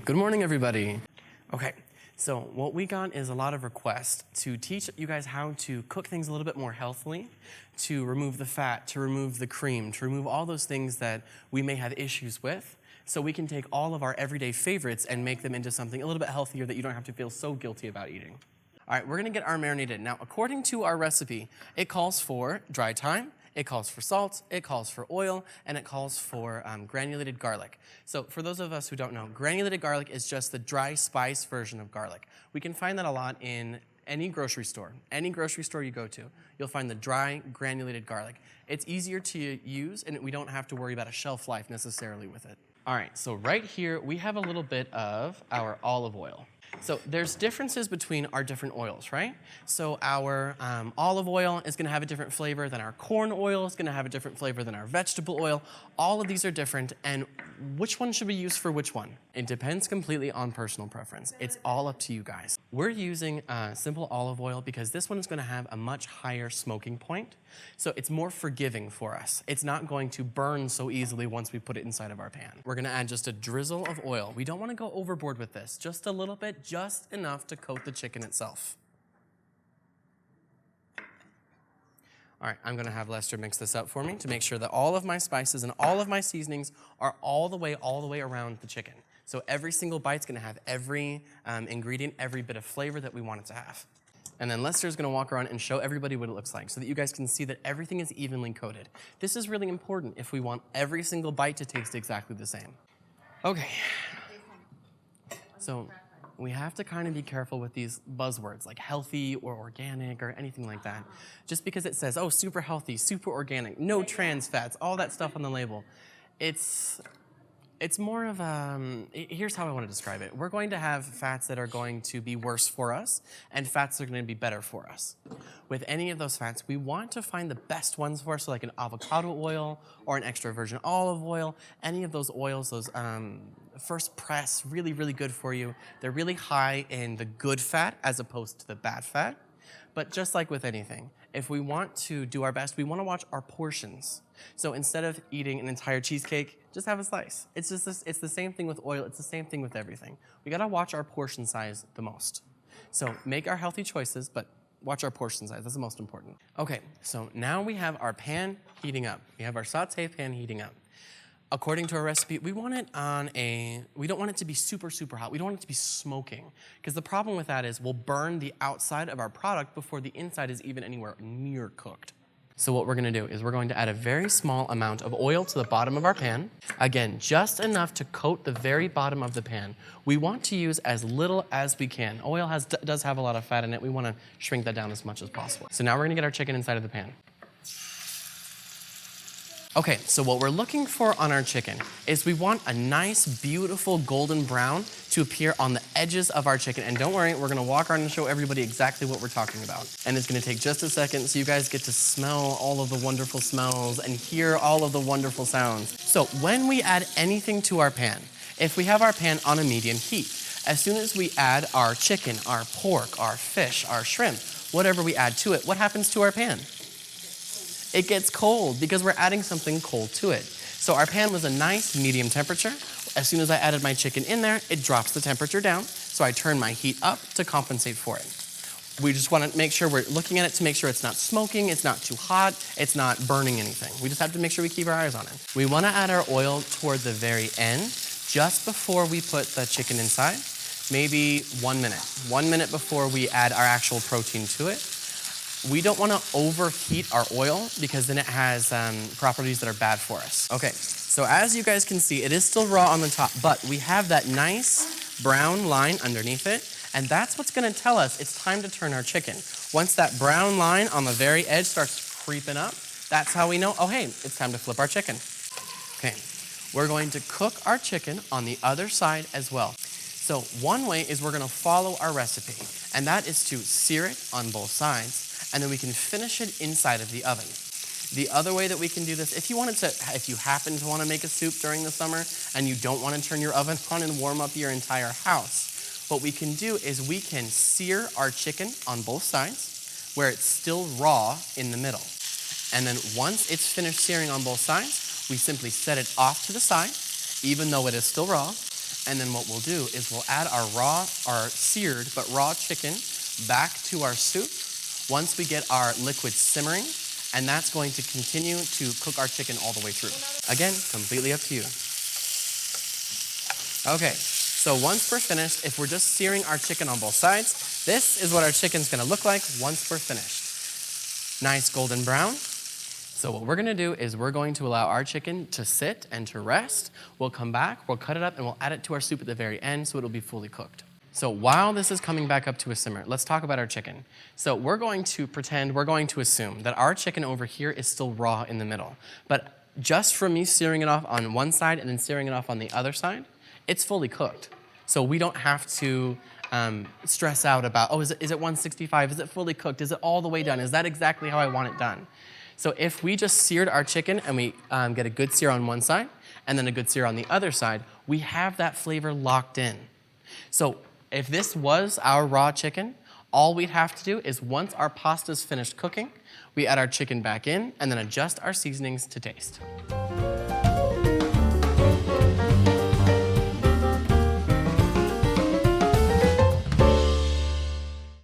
Good morning, everybody. Okay, so what we got is a lot of requests to teach you guys how to cook things a little bit more healthily, to remove the fat, to remove the cream, to remove all those things that we may have issues with, so we can take all of our everyday favorites and make them into something a little bit healthier that you don't have to feel so guilty about eating. All right, we're gonna get our marinade in. Now, according to our recipe, it calls for dry thyme, it calls for salt, it calls for oil, and it calls for granulated garlic. So for those of us who don't know, granulated garlic is just the dry spice version of garlic. We can find that a lot in any grocery store. Any grocery store you go to, you'll find the dry granulated garlic. It's easier to use, and we don't have to worry about a shelf life necessarily with it. All right, so right here, we have a little bit of our olive oil. So there's differences between our different oils, right? So our olive oil is gonna have a different flavor than our corn oil, is gonna have a different flavor than our vegetable oil. All of these are different, and which one should we use for which one? It depends completely on personal preference. It's all up to you guys. We're using simple olive oil because this one is gonna have a much higher smoking point, so it's more forgiving for us. It's not going to burn so easily once we put it inside of our pan. We're gonna add just a drizzle of oil. We don't wanna go overboard with this, just a little bit, just enough to coat the chicken itself. All right, I'm gonna have Lester mix this up for me to make sure that all of my spices and all of my seasonings are all the way around the chicken. So every single bite's gonna have every ingredient, every bit of flavor that we want it to have. And then Lester's gonna walk around and show everybody what it looks like so that you guys can see that everything is evenly coated. This is really important if we want every single bite to taste exactly the same. Okay, so we have to kind of be careful with these buzzwords like healthy or organic or anything like that. Just because it says, oh, super healthy, super organic, no trans fats, all that stuff on the label. It's more of here's how I want to describe it. We're going to have fats that are going to be worse for us and fats that are going to be better for us. With any of those fats, we want to find the best ones for us, so like an avocado oil or an extra virgin olive oil, any of those oils, those first press, really, really good for you. They're really high in the good fat as opposed to the bad fat. But just like with anything, if we want to do our best, we want to watch our portions. So instead of eating an entire cheesecake, just have a slice. It's just this, it's the same thing with oil. It's the same thing with everything. We got to watch our portion size the most. So make our healthy choices, but watch our portion size. That's the most important. Okay, so now we have our pan heating up. We have our saute pan heating up. According to our recipe, we want it we don't want it to be super, super hot. We don't want it to be smoking, because the problem with that is we'll burn the outside of our product before the inside is even anywhere near cooked. So what we're gonna do is we're going to add a very small amount of oil to the bottom of our pan. Again, just enough to coat the very bottom of the pan. We want to use as little as we can. Oil does have a lot of fat in it. We wanna shrink that down as much as possible. So now we're gonna get our chicken inside of the pan. Okay, so what we're looking for on our chicken is we want a nice, beautiful golden brown to appear on the edges of our chicken. And don't worry, we're gonna walk around and show everybody exactly what we're talking about. And it's gonna take just a second so you guys get to smell all of the wonderful smells and hear all of the wonderful sounds. So when we add anything to our pan, if we have our pan on a medium heat, as soon as we add our chicken, our pork, our fish, our shrimp, whatever we add to it, what happens to our pan? It gets cold because we're adding something cold to it. So our pan was a nice medium temperature. As soon as I added my chicken in there, it drops the temperature down. So I turn my heat up to compensate for it. We just want to make sure we're looking at it to make sure it's not smoking, it's not too hot, it's not burning anything. We just have to make sure we keep our eyes on it. We want to add our oil toward the very end, just before we put the chicken inside, maybe 1 minute. 1 minute before we add our actual protein to it. We don't want to overheat our oil because then it has properties that are bad for us. Okay, so as you guys can see, it is still raw on the top, but we have that nice brown line underneath it, and that's what's going to tell us it's time to turn our chicken. Once that brown line on the very edge starts creeping up, that's how we know, oh hey, it's time to flip our chicken. Okay, we're going to cook our chicken on the other side as well. So one way is we're going to follow our recipe, and that is to sear it on both sides, and then we can finish it inside of the oven. The other way that we can do this, if you happen to want to make a soup during the summer and you don't want to turn your oven on and warm up your entire house, what we can do is we can sear our chicken on both sides where it's still raw in the middle. And then once it's finished searing on both sides, we simply set it off to the side, even though it is still raw, And then what we'll do is we'll add our seared but raw chicken back to our soup once we get our liquid simmering, and that's going to continue to cook our chicken all the way through. Again, completely up to you. Okay, so once we're finished, if we're just searing our chicken on both sides, this is what our chicken's gonna look like once we're finished. Nice golden brown. So what we're gonna do is we're going to allow our chicken to sit and to rest. We'll come back, we'll cut it up, and we'll add it to our soup at the very end so it'll be fully cooked. So while this is coming back up to a simmer, let's talk about our chicken. So we're going to assume that our chicken over here is still raw in the middle. But just from me searing it off on one side and then searing it off on the other side, it's fully cooked. So we don't have to stress out about, oh, is it 165? Is it fully cooked? Is it all the way done? Is that exactly how I want it done? So if we just seared our chicken and we get a good sear on one side and then a good sear on the other side, we have that flavor locked in. So if this was our raw chicken, all we'd have to do is once our pasta's finished cooking, we add our chicken back in and then adjust our seasonings to taste.